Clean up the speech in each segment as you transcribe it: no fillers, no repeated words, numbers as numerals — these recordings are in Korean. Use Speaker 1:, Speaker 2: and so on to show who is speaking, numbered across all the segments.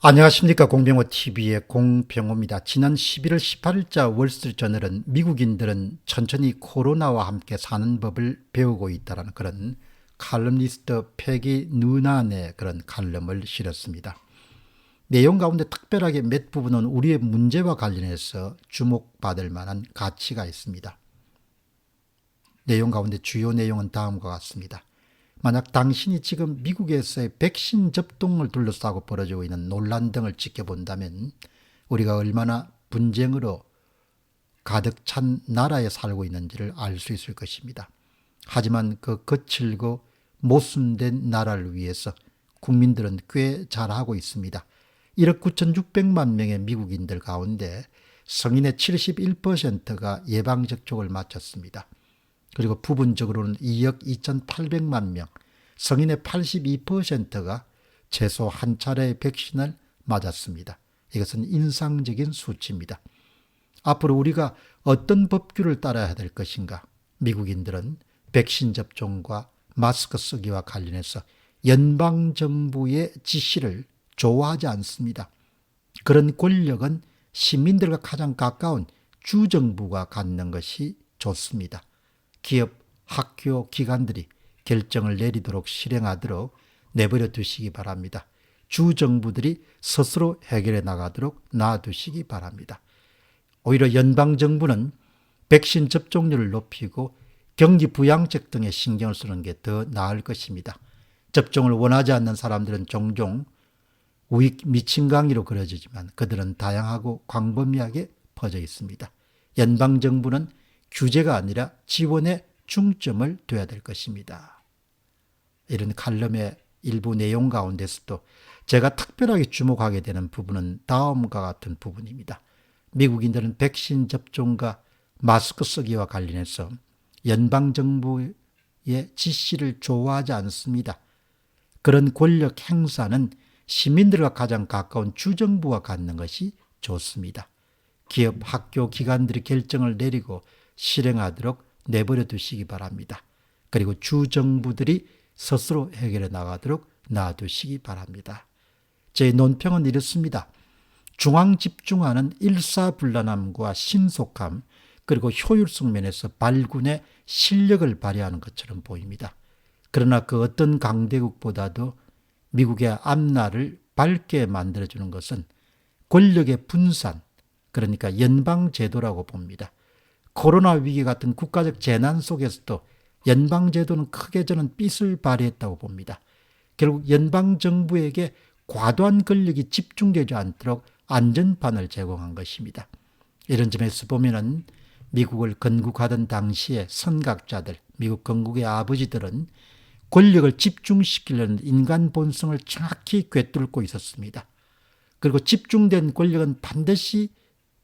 Speaker 1: 안녕하십니까. 공병호TV의 공병호입니다. 지난 11월 18일자 월스트리트저널은 미국인들은 천천히 코로나와 함께 사는 법을 배우고 있다는 그런 칼럼니스트 패기 누난의 그런 칼럼을 실었습니다. 내용 가운데 특별하게 몇 부분은 우리의 문제와 관련해서 주목받을 만한 가치가 있습니다. 내용 가운데 주요 내용은 다음과 같습니다. 만약 당신이 지금 미국에서의 백신 접종을 둘러싸고 벌어지고 있는 논란 등을 지켜본다면 우리가 얼마나 분쟁으로 가득 찬 나라에 살고 있는지를 알 수 있을 것입니다. 하지만 그 거칠고 모순된 나라를 위해서 국민들은 꽤 잘하고 있습니다. 1억 9,600만 명의 미국인들 가운데 성인의 71%가 예방접종을 마쳤습니다. 그리고 부분적으로는 2억 2,800만 명, 성인의 82%가 최소 한 차례의 백신을 맞았습니다. 이것은 인상적인 수치입니다. 앞으로 우리가 어떤 법규를 따라야 될 것인가? 미국인들은 백신 접종과 마스크 쓰기와 관련해서 연방정부의 지시를 좋아하지 않습니다. 그런 권력은 시민들과 가장 가까운 주정부가 갖는 것이 좋습니다. 기업, 학교, 기관들이 결정을 내리도록 실행하도록 내버려 두시기 바랍니다. 주정부들이 스스로 해결해 나가도록 놔두시기 바랍니다. 오히려 연방정부는 백신 접종률을 높이고 경기 부양책 등에 신경을 쓰는 게 더 나을 것입니다. 접종을 원하지 않는 사람들은 종종 우익 미친광이로 그려지지만 그들은 다양하고 광범위하게 퍼져 있습니다. 연방정부는 규제가 아니라 지원에 중점을 둬야 될 것입니다. 이런 칼럼의 일부 내용 가운데서도 제가 특별하게 주목하게 되는 부분은 다음과 같은 부분입니다. 미국인들은 백신 접종과 마스크 쓰기와 관련해서 연방정부의 지시를 좋아하지 않습니다. 그런 권력 행사는 시민들과 가장 가까운 주정부가 갖는 것이 좋습니다. 기업, 학교, 기관들이 결정을 내리고 실행하도록 내버려 두시기 바랍니다. 그리고 주정부들이 스스로 해결해 나가도록 놔두시기 바랍니다. 제 논평은 이렇습니다. 중앙 집중하는 일사불란함과 신속함 그리고 효율성 면에서 발군의 실력을 발휘하는 것처럼 보입니다. 그러나 그 어떤 강대국보다도 미국의 앞날을 밝게 만들어주는 것은 권력의 분산, 그러니까 연방제도라고 봅니다. 코로나 위기 같은 국가적 재난 속에서도 연방제도는 크게 저는 빚을 발휘했다고 봅니다. 결국 연방정부에게 과도한 권력이 집중되지 않도록 안전판을 제공한 것입니다. 이런 점에서 보면은 미국을 건국하던 당시의 선각자들, 미국 건국의 아버지들은 권력을 집중시키려는 인간 본성을 정확히 꿰뚫고 있었습니다. 그리고 집중된 권력은 반드시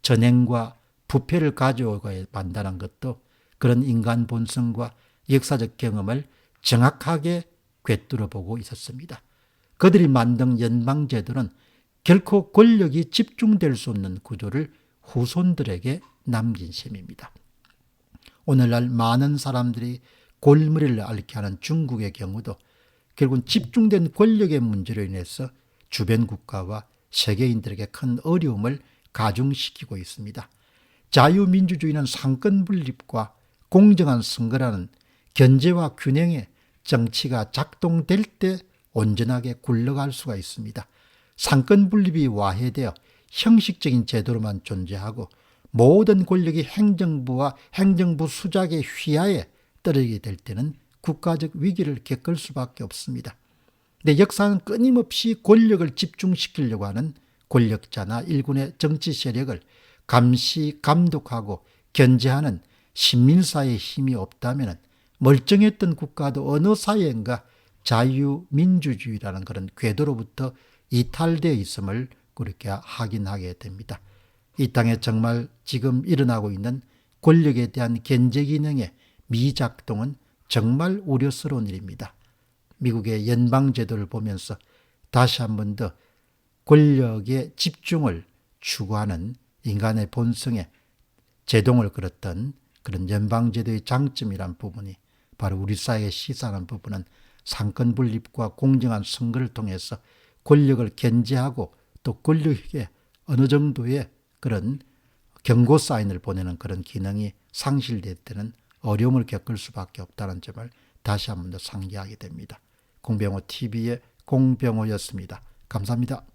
Speaker 1: 전행과 부패를 가져오게 만다는 것도 그런 인간 본성과 역사적 경험을 정확하게 꿰뚫어 보고 있었습니다. 그들이 만든 연방제도는 결코 권력이 집중될 수 없는 구조를 후손들에게 남긴 셈입니다. 오늘날 많은 사람들이 골머리를 앓게 하는 중국의 경우도 결국은 집중된 권력의 문제로 인해서 주변 국가와 세계인들에게 큰 어려움을 가중시키고 있습니다. 자유민주주의는 상권분립과 공정한 선거라는 견제와 균형의 정치가 작동될 때 온전하게 굴러갈 수가 있습니다. 상권분립이 와해되어 형식적인 제도로만 존재하고 모든 권력이 행정부와 행정부 수작의 휘하에 떨어지게 될 때는 국가적 위기를 겪을 수밖에 없습니다. 근데 역사는 끊임없이 권력을 집중시키려고 하는 권력자나 일군의 정치 세력을 감시, 감독하고 견제하는 시민사회의 힘이 없다면 멀쩡했던 국가도 어느 사회인가 자유민주주의라는 그런 궤도로부터 이탈되어 있음을 그렇게 확인하게 됩니다. 이 땅에 정말 지금 일어나고 있는 권력에 대한 견제 기능의 미작동은 정말 우려스러운 일입니다. 미국의 연방제도를 보면서 다시 한 번 더 권력의 집중을 추구하는 인간의 본성에 제동을 걸었던 그런 연방제도의 장점이란 부분이 바로 우리 사회에 시사하는 부분은 상권분립과 공정한 선거를 통해서 권력을 견제하고 또 권력에 어느 정도의 그런 경고 사인을 보내는 그런 기능이 상실될 때는 어려움을 겪을 수밖에 없다는 점을 다시 한 번 더 상기하게 됩니다. 공병호 TV의 공병호였습니다. 감사합니다.